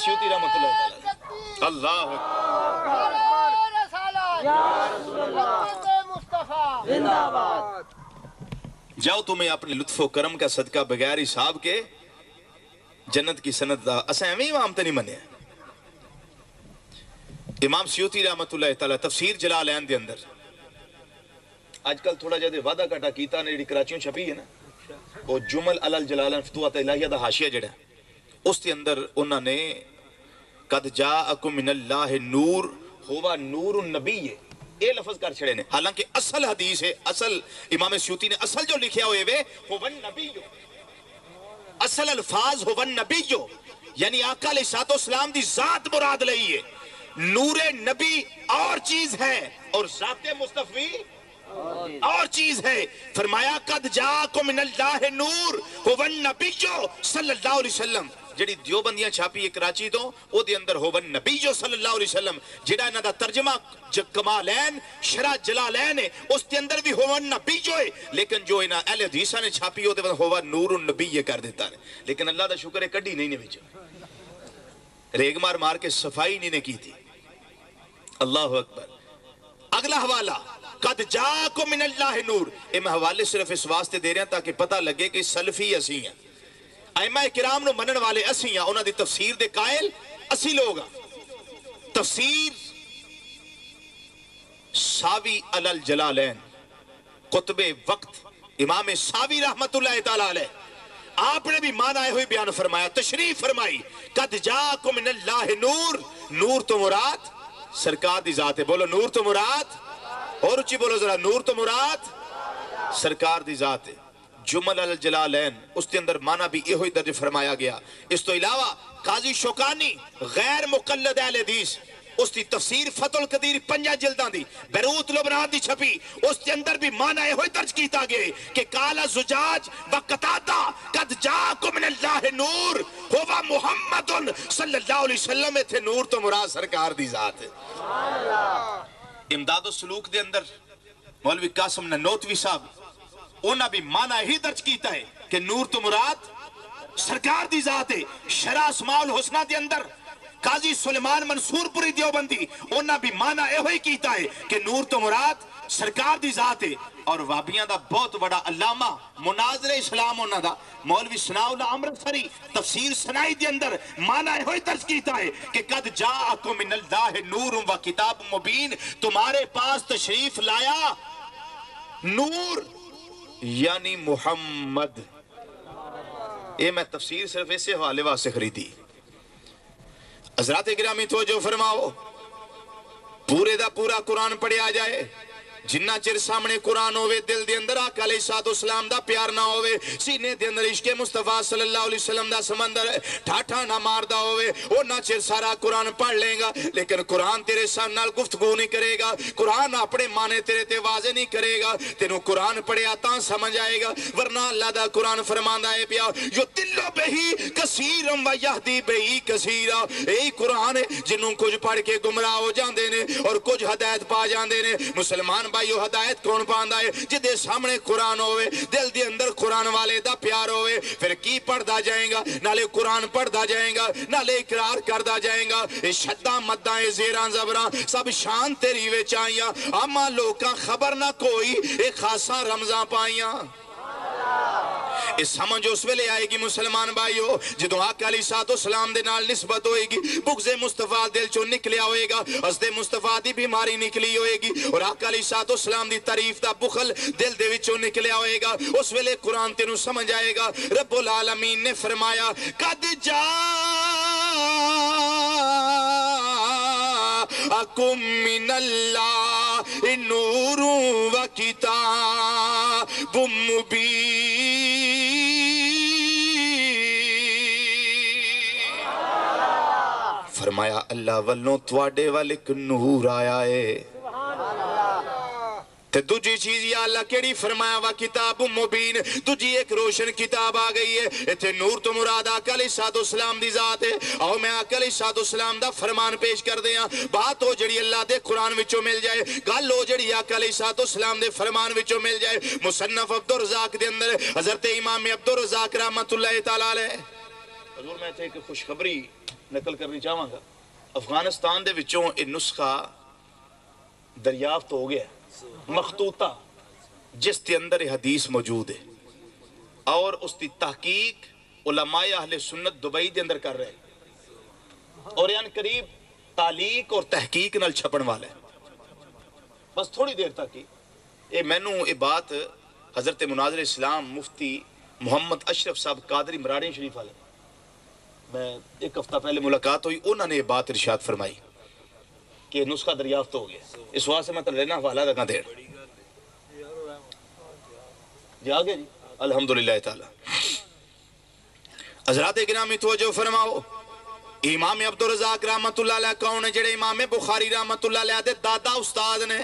سیوطی رحمۃ اللہ تعالی اللہ جاؤ تمہیں اپنے لطف و کرم کا صدقہ بغیر حساب کے جنت کی سند دا اسا ایویں امام تے نہیں منیا امام سیوطی رحمۃ اللہ تعالی تفسیر جلالین دے اندر آج کل تھوڑا جہاں وعدہ کٹا کیتا نے جڑی کراچیوں چھپی ہے نا وہ جمل علی الجلالین فتوحات الہیہ دا حاشیہ جڑا اس کے اندر انہوں نے قد جاءکم من اللہ نور ہوا نور النبی یہ لفظ کر چھڑے نے حالانکہ اصل حدیث ہے اصل امام سیوطی نے اصل جو لکھیا ہوئے وے ہوا النبی اصل الفاظ ہوا النبی یعنی آقا علیہ السلام دی ذات مراد لئی ہے نور نبی اور چیز ہے اور ذات مصطفی اور چیز ہے فرمایا قد جاءکم من اللہ نور ہوا النبی صلی اللہ علیہ وسلم جڑی دیوبندیاں چھاپی ہے کراچی تو او دے اندر ہوا النبی صلی اللہ علیہ وسلم جڑا انہاں دا ترجمہ کمالین شرح جلالین ہے اس دے اندر بھی ہوا النبی ہے لیکن جو انہاں اہل حدیثاں نے چھاپی ہو دے ہوا نور النبی یہ کر دیتا ہے لیکن اللہ دا شکر ہے کڈی نہیں نے وچ ریگ مار مار کے صفائی نہیں نے کی تھی اللہ اکبر اگلا حوالہ قد جاءکم من اللہ نور اے میں حوالے صرف اس واسطے دے رہے ہیں تاکہ پتہ لگے کہ سلفی اسی ہیں ائمہ کرام نو منن والے اسی ہیں انہاں دی تفسیر دے قائل اسی لوگ ہیں تفسیر ساوی علی الجلالین قطب وقت امام ساوی رحمت اللہ تعالی علیہ آپ نے بھی معنی ہوئی بیان فرمایا تشریف فرمائی قد جاءکم من اللہ نور نور تو مراد سرکار دی ذات ہے بولو نور تو مراد اور اچھی بولو ذرا نور تو مراد سرکار دی ذات ہے جمل الجلالین اس کے اندر معنی بھی یہ ہوئی درج فرمایا گیا اس تو علاوہ قاضی شوکانی غیر مقلد اہل حدیث اس کی تفسیر فتح القدیر 5 جلداں دی بیروت لبنان دی چھپی اس کے اندر بھی معنی یہ ہوئی درج کیتا گئے کہ کالا زجاج و قطادہ قد جاءکم من اللہ نور ہوا محمد صلی اللہ علیہ وسلم تھے نور تو مراد سرکار دی ذات ہے امداد و سلوک دے اندر مولوی قاسم ننوتوی صاحب انہاں بھی معنی ہی درج کیتا ہے کہ نور تو مراد سرکار دی ذات ہے شرح اسماء الحسنہ دے اندر قاضی سلیمان منصور پوری دیوبندی انہاں بھی معنی یہ ہوئی کیتا ہے کہ نور تو مراد سرکار دی ذات ہے اور وابیاں دا بہت بڑا علامہ مناظر اسلام انہاں دا مولوی ثناء اللہ امرتسری تفسیر ثنائی دے اندر معنی یہ ہوئی درج کیتا ہے کہ قد جاءکم من اللہ نور و کتاب مبین تمہارے پاس تشریف لایا نور یعنی محمد اے میں تفسیر صرف ایسے حوالے واسے خریدی حضرات گرامی توجہ فرماؤ پورے دا پورا قرآن پڑھے آ جائے جنہ چر سامنے قرآن ہوئے دل دے اندر آقا علیہ السلام دا پیار نہ ہوئے سینے دے اندر عشق مصطفیٰ صلی اللہ علیہ وسلم دا سمندر ٹھاٹھا نہ ماردہ ہوئے وہ نہ چر سارا قرآن پڑھ لیں گا لیکن قرآن تیرے سامنے گفتگو نہیں کرے گا قرآن اپنے معنی تیرے تے واضح نہیں کرے گا تینوں قرآن پڑھے آتا سمجھ آئے گا ورنہ اللہ دا قرآن فرماندہ ہے پیا جو تلو بہی کثیرم و یہدی بہی کثیرہ یہی قرآن ہے جنہوں کچھ پڑھ کے گمراہ ہو جاندے نے اور کچھ ہدایت پا جاندے نے مسلمان بھائیو ہدایت کون پاندہ ہے جدے سامنے قرآن ہوئے دل دے اندر قرآن والے دا پیار ہوئے پھر کی پڑھدا جائیں گا نالے قرآن پڑھدا جائیں گا نالے اقرار کردہ جائیں گا شدہ مدہ زیران زبران سب شان تیری وے چاہیاں اما لوکاں خبر نہ کوئی ایک خاصا رمضان پائیاں اس سمجھ اس ویلے آئے گی مسلمان بھائیو جدو آقا علیہ السلام دے نال نسبت ہوئے گی بغض مصطفیٰ دل چو نکلیا ہوئے گا حسد مصطفیٰ دی بیماری نکلی ہوئے گی اور آقا علیہ السلام دی تعریف دا بخل دل دے وچوں نکلیا ہوئے گا اس ویلے قرآن تینوں سمجھ آئے گا رب العالمین نے فرمایا قد جاءکم من اللہ نور و کتاب مبین فرمایا اللہ والوں تواڈے وال ایک نور آیا ہے تے دوجی چیز یا اللہ کیڑی فرمایا وا کتاب مبین دوجی ایک روشن کتاب آ گئی ہے ایتھے نور تو مراد آقا علیہ السلام دی ذات ہے آؤ میں آقا علیہ السلام دا فرمان پیش کر دیاں بات ہو جڑی اللہ دے قرآن وچوں مل جائے گل ہو جڑی آقا علیہ السلام دے فرمان وچوں مل جائے مصنف عبدالرزاق دے اندر حضرت امام عبدالرزاق رحمت اللہ تعالی علیہ حضور میں تھے کہ خوشخبری نقل کرنی چاہوں گا افغانستان دے وچوں یہ نسخہ دریافت ہو گیا مخطوطہ جس کے اندر یہ حدیث موجود ہے اور اس کی تحقیق علماء اہل سنت دبئی دے اندر کر رہے ہیں اور یعنی قریب تعلیق اور تحقیق نال چھپن والا ہے بس تھوڑی دیر تک ہی یہ بات حضرت مناظر اسلام مفتی محمد اشرف صاحب قادری مراڑی شریف والے میں ایک ہفتہ پہلے ملاقات ہوئی انہوں نے یہ بات ارشاد فرمائی کہ نسخہ دریافت ہو گیا اس واسطے سے میں تو لینا حوالہ رکھا دیر جی آگے جی الحمدللہ تعالی حضرات گرامی توجہ فرماؤ امام عبدالرزاق رحمت اللہ علیہ کون ہے جڑے امام بخاری رحمت اللہ علیہ دے دادا استاد نے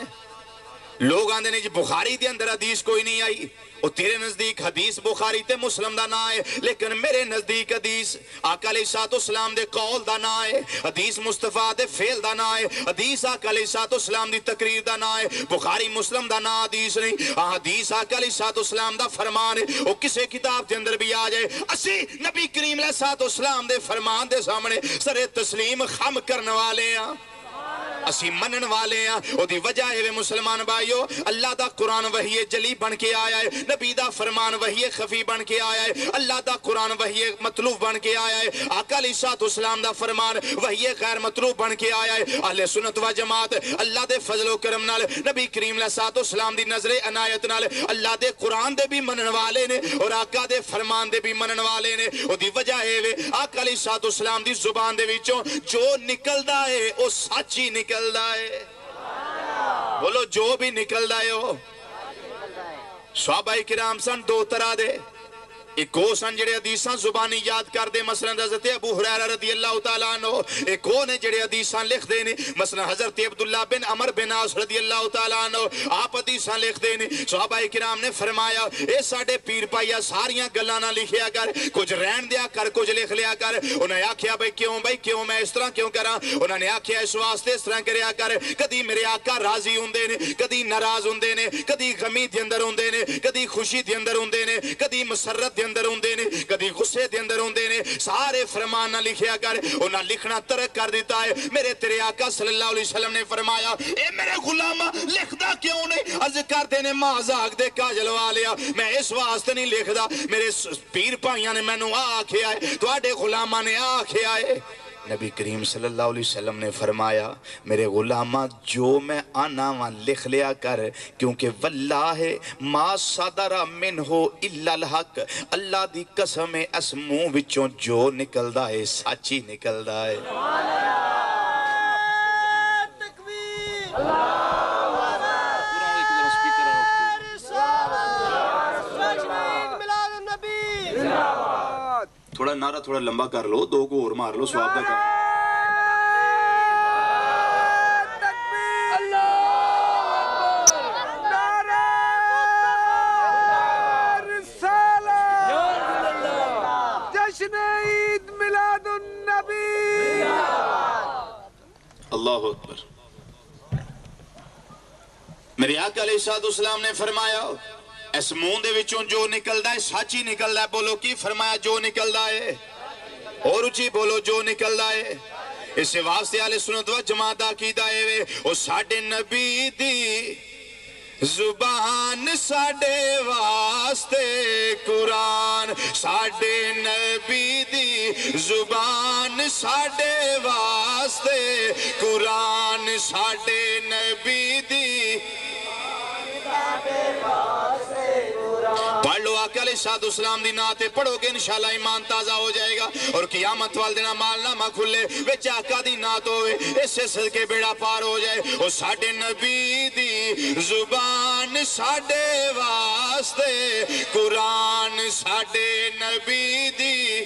لوگ آندے نے جی بخاری دے اندر حدیث کوئی نہیں آئی اور تیرے نزدیک حدیث بخاری تے مسلم دا نا ہے لیکن میرے نزدیک حدیث آقا علیہ السلام دے قول دا نا ہے حدیث مصطفیٰ دے فعل دا نا ہے حدیث آقا علیہ السلام دی تقریر دا نا ہے بخاری مسلم دا نا حدیث نہیں حدیث آقا علیہ السلام دا فرمان ہے وہ کسے کتاب دے اندر بھی آ جائے اسی نبی کریم علیہ السلام دے فرمان دے سامنے سر تسلیم خم کرنے والے ہیں اسی منن والے ہیں او دی وجہ ہے مسلمان بھائیو اللہ دا قرآن وحی جلی بن کے آیا ہے نبی دا فرمان وحی خفی بن کے آیا ہے اللہ دا قرآن وحی مطلوب بن کے آیا ہے آقا علیہ السلام دا فرمان وحی غیر مطلوب بن کے آیا ہے اہل سنت و جماعت اللہ دے فضل و کرم نال نبی کریم علیہ السلام دی نظر عنایت نال اللہ دے قرآن دے بھی منن والے نے اور آقا دے فرمان دے بھی منن والے نے او دی وجہ ہے آقا علیہ السلام دی زبان دے وچوں جو نکلدا ہے او سچ ہی نکلدا ہے بولو جو بھی نکل دائے ہو صحابہ کرام سن دو طرح دے ایک کو سن جڑے حدیثاں زبانی یاد کر دے مثلا حضرت ابو ہریرہ رضی اللہ تعالیٰ عنہ ایک کو نے جڑے حدیثاں لکھ دے نے مثلا حضرت عبداللہ بن عمر بن عاص رضی اللہ تعالیٰ عنہ آپ حدیثاں لکھ دے نے صحابہ کرام نے فرمایا اے ساڑھے پیر پائیا ساریاں گلانا لکھیا کر کچھ رہن دیا کر کچھ لکھ لیا کر انہیں آکھیا بھئی کیوں میں اس طرح کیوں کرا انہوں نے آکھیا اس واسطے اس طرح کریا کر کدی میرے آقا راضی ہوندے نے کدی ناراض ہوندے نے کدی غمی دے اندر ہوندے نے کدی خوشی دے اندر ہوندے نے کدی مسرت دے اندر ہوندے نے کدی غصے دے اندر ہوندے نے سارے فرمان نہ لکھیا کر انہاں لکھنا ترک کر دیتا ہے میرے تیرے آقا صلی اللہ علیہ وسلم نے فرمایا اے میرے غلامہ لکھدا کیوں نہیں عرض کرتے نے مازاق دے کاجل والیا میں اس واسطے نہیں لکھدا میرے پیر پائیاں نے مینوں آکھیا ہے تواڈے غلاماں نے آکھیا ہے نبی کریم صلی اللہ علیہ وسلم نے فرمایا میرے غلامہ جو میں آنا وہاں لکھ لیا کر کیونکہ واللہ ما صدر منہ الا الحق اللہ دی قسم اس منہ وچوں جو نکلدا ہے سچی نکلدا ہے تھوڑا نعرہ تھوڑا لمبا کر لو دو کو اور مار لو سواب دا کر جشن عید میلاد النبی اللہ اکبر میرے آقا علیہ السلام نے فرمایا اس منہ دے وچوں جو نکلدا ہے سچ ہی نکلدا ہے بولو کی فرمایا جو نکلدا ہے اور اچھی بولو جو نکلدا ہے اس واسطے اہل سنت و جماعت دا عقیدہ ہے او ساڈے نبی دی زبان ساڈے واسطے قرآن ساڈے نبی دی زبان ساڈے واسطے قرآن ساڈے نبی دی پڑھ لو آقا علیہ السلام دی ناتے پڑھو گے انشاءاللہ ایمان تازہ ہو جائے گا اور قیامت والدنا مال نامہ کھلے وچ آقا دی نات ہوئے اس سے صدقے بیڑا پار ہو جائے اور ساڑھے نبی دی زبان ساڑھے واسطے قرآن ساڑھے نبی دی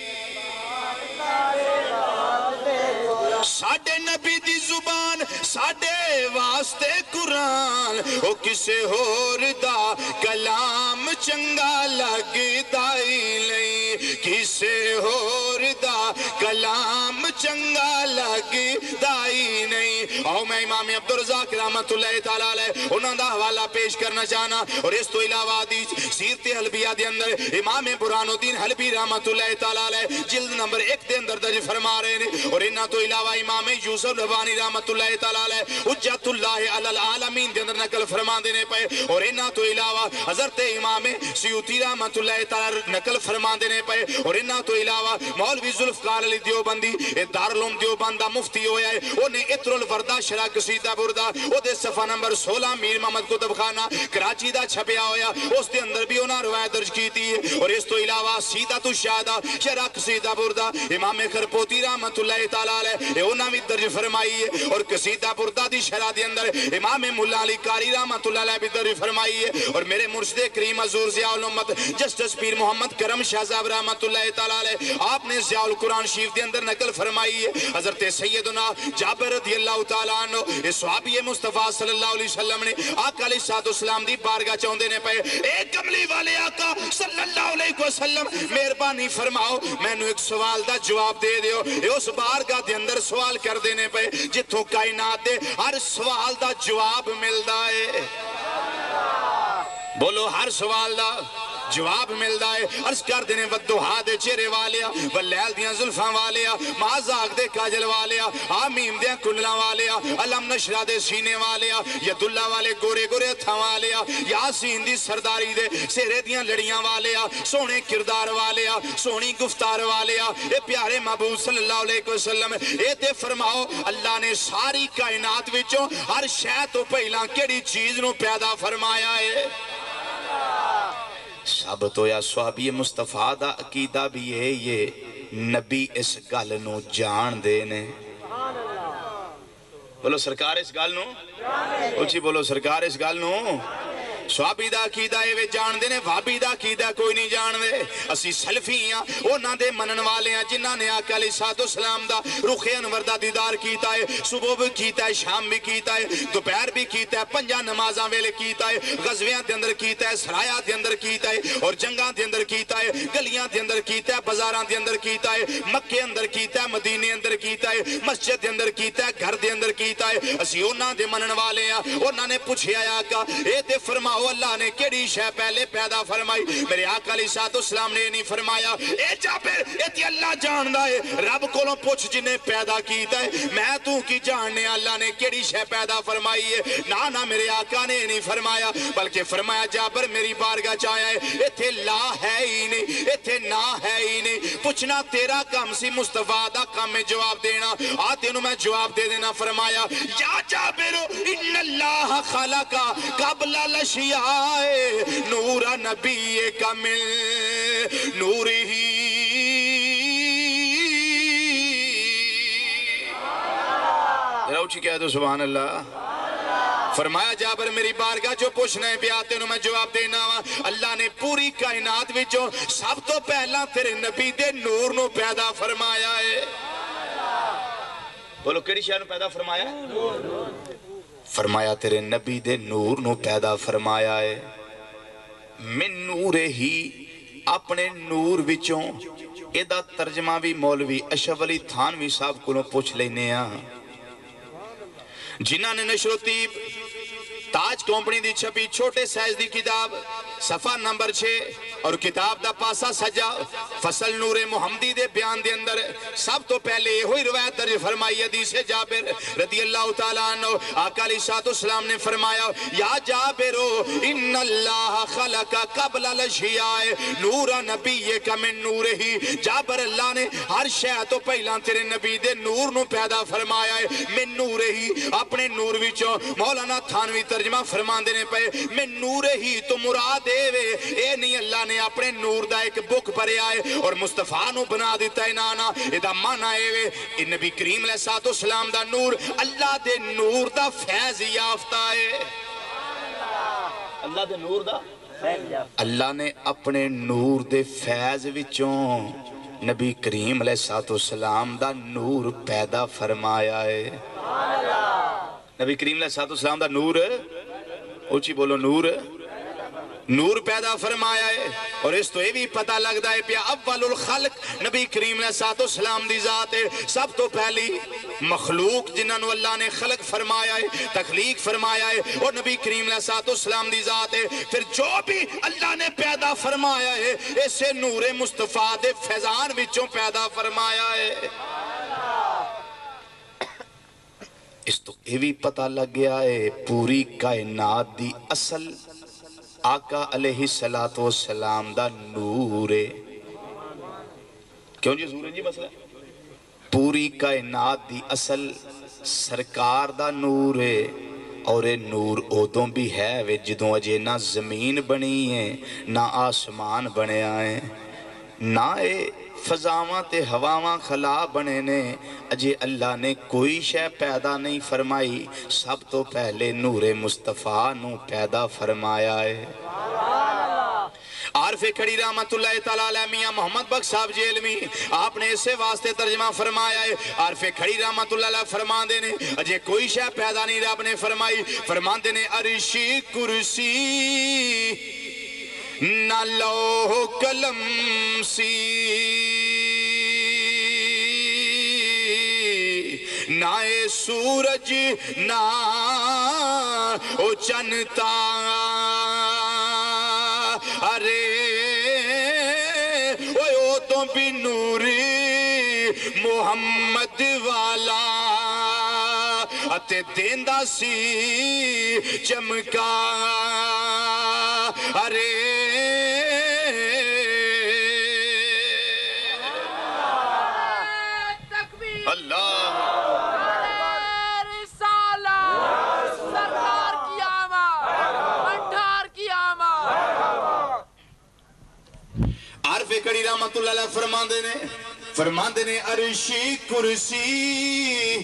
ساڑھے نبی دی زبان ساڈے واسطے قرآن او کسے ہور دا کلام چنگا لگدا ہی نہیں کسے ہور دا کلام چنگا لگدا ہی نہیں آؤ میں امام عبدالرزاق رحمت اللہ تعالیٰ علیہ انہوں دا حوالہ پیش کرنا چاہنا اور اس تو علاوہ حدیث سیرت حلبیہ دے اندر امام برہان الدین حلبی رحمت اللہ تعالیٰ علیہ جلد نمبر 1 دے اندر درج فرما رہے ہیں اور انہاں تو علاوہ امام یوسف ربانی رحمت اللہ تعالیٰ علیہ حجت اللہ علی العالمین دے اندر نقل فرما دینے پہ اور انہاں تو علاوہ حضرت امام سیوطی رحمت اللہ تعالیٰ نقل فرما دینے پہ اور انہاں تو علاوہ مولوی ذوالفقار علی دیوبندی دارالعلوم دیوبند دا مفتی ہویا ہے انہیں عطر الوردہ شرح قصیدہ بردہ او دے صفحہ نمبر 16 میر محمد کتب خانہ کراچی دا چھپیا ہویا اس دے اندر بھی انہاں روایت درج کی تھی اور اس تو علاوہ سیدۃ الشہداء شرح قصیدہ بردہ امام خرپوتی رحمت اللہ تعالیٰ علیہ انہاں بھی درج فرمائی ہے اور قصیدہ بردہ دی شرح دے اندر امام مولا علی قاری رحمت اللہ علیہ بھی درج فرمائی ہے اور میرے مرشد کریم حضور ضیاء الامت جسٹس پیر محمد کرم شاہ صاحب رحمت اللہ تعالیٰ علیہ آپ نے ضیاء القرآن شریف دے اندر نقل فرمائی ہے حضرت سیدنا جابر رضی اللہ تعالیٰ عنہ اس صحابی مصطفیٰ صلی اللہ علیہ وسلم نے آقا علیہ السلام دی بارگاہ چاہندے نے پہ اے کملی والے آقا صلی اللہ علیہ وسلم مہربانی فرماؤ میں نے ایک سوال دا جواب دے دیو اس بارگاہ دے اندر سوال کر دینے پہ جتوں کائنات دے ہر سوال دا جواب ملدا ہے بولو ہر سوال دا جواب ملدا ہے عرض کر دینے ودوہا دے چہرے والیا واللیل دیاں زلفاں والیا مازاق دے کاجل والیا آمیم دے کللاں والیا علم نشرہ دے سینے والیا ید اللہ والے گورے گورے ہتھاں والیا یاسین دی سرداری دے سہرے دیاں لڑیاں والیا سونے کردار والیا سونی گفتار والیا اے پیارے محبوب صلی اللہ علیہ وسلم اے تے فرماؤ اللہ نے ساری کائنات وچوں ہر شے تو پہلاں کیڑی چیز نو پیدا فرمایا ہے سب تو یا صحابی مصطفیٰ دا عقیدہ بھی ہے یہ نبی اس گل نو جان دینے بولو سرکار اس گل نو اچھی بولو سرکار اس گل نو صحابی دا عقیدہ ہے وہ جان دینے وابی دا عقیدہ کوئی نہیں جان دے اسی سلفی ہیں اونا دے منن والے ہیں جنہاں نے آقا علیہ السلام دا رخ انور دا دیدار کیتا ہے صبح بھی کیتا ہے شام بھی کیتا ہے دوپہر بھی کیتا ہے پنجا نمازاں ویلے کیتا ہے غزویاں دے اندر کیتا ہے سرایاں دے اندر کیتا ہے اور جنگاں دے اندر کیتا ہے گلیاں دے اندر کیتا ہے بازاراں دے اندر کیتا ہے مکے اندر کیتا ہے مدینے اندر کیتا ہے مسجد دے اندر کیتا ہے گھر دے اندر کیتا ہے اسی اونا دے منن والے ہیں اونا نے پوچھے آیا آقا اے تے فرماؤ اللہ نے کیڑی شے پہلے پیدا فرمائی میرے آقا علیہ السلام نے نہیں فرمایا اے جابر اے تی اللہ جاندا ہے رب کولوں پوچھ جنہیں پیدا کیتا ہے میں تو کی جاننے اللہ نے کیڑی شے پیدا فرمائی ہے نہ میرے آقا نے نہیں فرمایا بلکہ فرمایا جابر میری بارگاہ چاہیا ہے ایتھے لا ہے ہی نہیں ایتھے نہ ہے ہی نہیں پوچھنا تیرا کام سی مصطفیٰ دا کام میں جواب دینا آتے انہوں میں جواب دے دینا فرمایا یا جابر ان اللہ خلقا قبل الاشیاء نور نبی کامل نور ہی روچی کہہ دو سبحان اللہ فرمایا جابر میری بارگاہ جو پوچھنا ہے بیاتے انہوں میں جواب دینا اللہ نے پوری کائنات وچوں سب تو پہلا تیرے نبی دے نور نو پیدا فرمایا ہے بولو کیڑی شے نو پیدا فرمایا ہے فرمایا تیرے نبی دے نور نو پیدا فرمایا ہے من نور ہی اپنے نور وچوں ایدہ ترجمہ بھی مولوی اشرف علی تھانوی صاحب کو پوچھ لینے ہیں جنہاں نے نشر و طیب تاج کمپنی دی چھپی چھوٹے سائز دی کتاب صفحہ نمبر 6 اور کتاب دا پاسا سجا فصل نور محمدی دے بیان دے اندر سب تو پہلے ہوئی روایت درج فرمائی حدیث جابر رضی اللہ تعالیٰ عنہ آقا علیہ السلام نے فرمایا یا جابرو ان اللہ خلق قبل الاشیاء نور نبی کا من نور ہی جابر اللہ نے ہر شے تو پہلا تیرے نبی دے نور نو پیدا فرمایا ہے من نور ہی اپنے نور وچوں مولانا تھانوی ترجمہ فرمان دینے پہ من نور ہی تو مراد اے نہیں اللہ نے اپنے نور دا ایک بک پڑے آئے اور مصطفیٰ نو بنا دیتا ہے نانا ادا مانا اے نبی کریم علیہ السلام دا نور اللہ دے نور دا فیض یافتہ ہے اللہ دے نور دا اللہ نے اپنے نور دے فیض وچوں نبی کریم علیہ السلام دا نور پیدا فرمایا ہے نبی کریم علیہ السلام دا نور اونچی بولو نور پیدا فرمایا ہے اور اس تو یہ بھی پتہ لگتا ہے پیا اول الخلق نبی کریم علیہ السلام دی ذات ہے سب تو پہلی مخلوق جنہوں اللہ نے خلق فرمایا ہے تخلیق فرمایا ہے اور نبی کریم علیہ السلام دی ذات ہے پھر جو بھی اللہ نے پیدا فرمایا ہے اسے نور مصطفیٰ دے فیضان وچوں پیدا فرمایا ہے اس تو یہ بھی پتہ لگ گیا ہے پوری کائنات دی اصل آقا علیہ السلام دا نور ہے کیوں جی حضور جی مسئلہ پوری کائنات دی اصل سرکار دا نور ہے اور یہ نور ادوں بھی ہے وے جدوں اجے نہ زمین بنی ہے نہ آسمان بنیا ہے نہ فضاواں تے ہواواں خلا بنے نے اجے اللہ نے کوئی شے پیدا نہیں فرمائی سب تو پہلے نور مصطفیٰ نو پیدا فرمایا ہے عارف کھڑی رحمت اللہ تعالیٰ علیہ میاں محمد بخش صاحب جی علمی آپ نے اسے واسطے ترجمہ فرمایا ہے عارف کھڑی رحمت اللہ علیہ فرما دینے اجے کوئی شے پیدا نہیں رب نے فرمائی فرما دینے عرشی کرسی نہ لوح قلم سی نہ سورج نہ چنتا ارے او تو بھی نوری محمد والا اتے دیندہ سی چمکا ارے اللہ عارف کڑی رحمت اللہ علیہ فرما دینے عرشی کرسی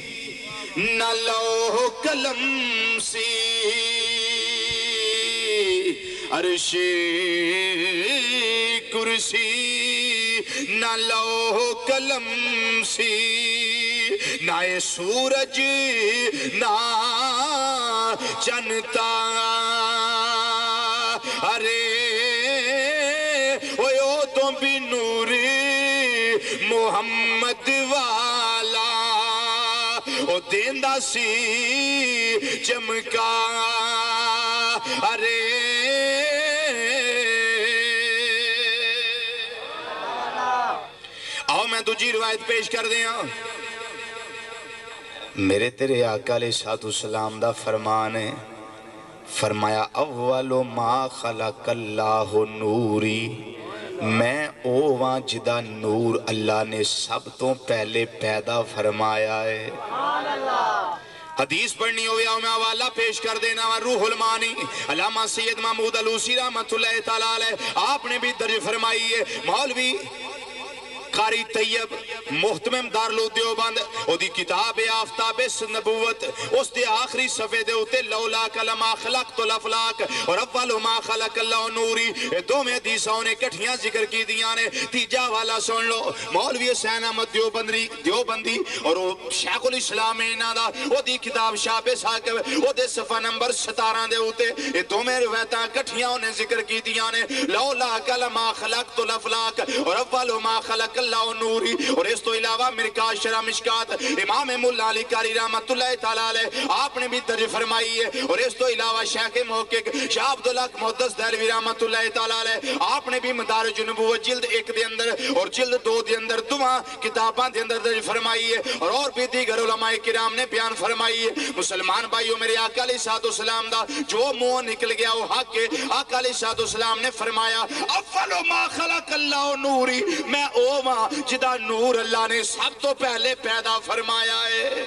نہ لوح قلم سی عرشی کرسی نہ لوح قلم سی نہ سورج نہ چنتا ارے بھی نوری محمد والا او دیندہ سی چمکا ارے آؤ میں دوجی روایت پیش کر دیا میرے تیرے آقا علیہ السلام دا فرمان ہے فرمایا اول ما خلق اللہ نوری میں اوہاں جدا نور اللہ نے سب تو پہلے پیدا فرمایا ہے حدیث پڑھنی ہوئے آؤں میں حوالہ پیش کر دینا روح المانی علامہ سید محمود علوسی رحمت اللہ تعالیٰ علیہ آپ نے بھی درج فرمائی ہے مولوی قاری طیب محتمم دارالعلوم دیوبند او دی کتاب آفتاب نبوت اس دے آخری صفحے دے ہوتے لولا کلمہ خلقت الافلاق اور اول ما خلق اللہ نوری دو میں حدیثوں نے کٹھیاں ذکر کی دیاں نے تیجا والا سن لو مولوی حسین احمد دیوبندی اور شیخ الاسلام انہاں دا او دی کتاب شاب ثاقب او دے صفحہ نمبر 17 دے ہوتے دو میں روایتاں کٹھیاں نے ذکر کی دیاں نے لولا کلمہ خلقت الافلاق اور اول ما خلق اللہ نوری اور اس تو علاوہ مرکات شرح مشکات امام مولا علی قاری رحمت اللہ تعالیٰ علیہ آپ نے بھی درج فرمائی ہے اور اس تو علاوہ شیخ محقق شاہ عبداللہ محدث دہلوی رحمت اللہ تعالیٰ علیہ آپ نے بھی مدارج النبوت جلد 1 دے اندر اور جلد 2 دے اندر دعا کتاباں دے اندر درج فرمائی ہے اور بھی دیگر علماء کرام نے بیان فرمائی ہے مسلمان بھائیو میرے آقا علیہ السلام دا جو منہ نکل گیا وہ حق ہے آقا علیہ السلام نے فرمایا اول ما خلق اللہ نوری میں جدا نور اللہ نے سب تو پہلے پیدا فرمایا ہے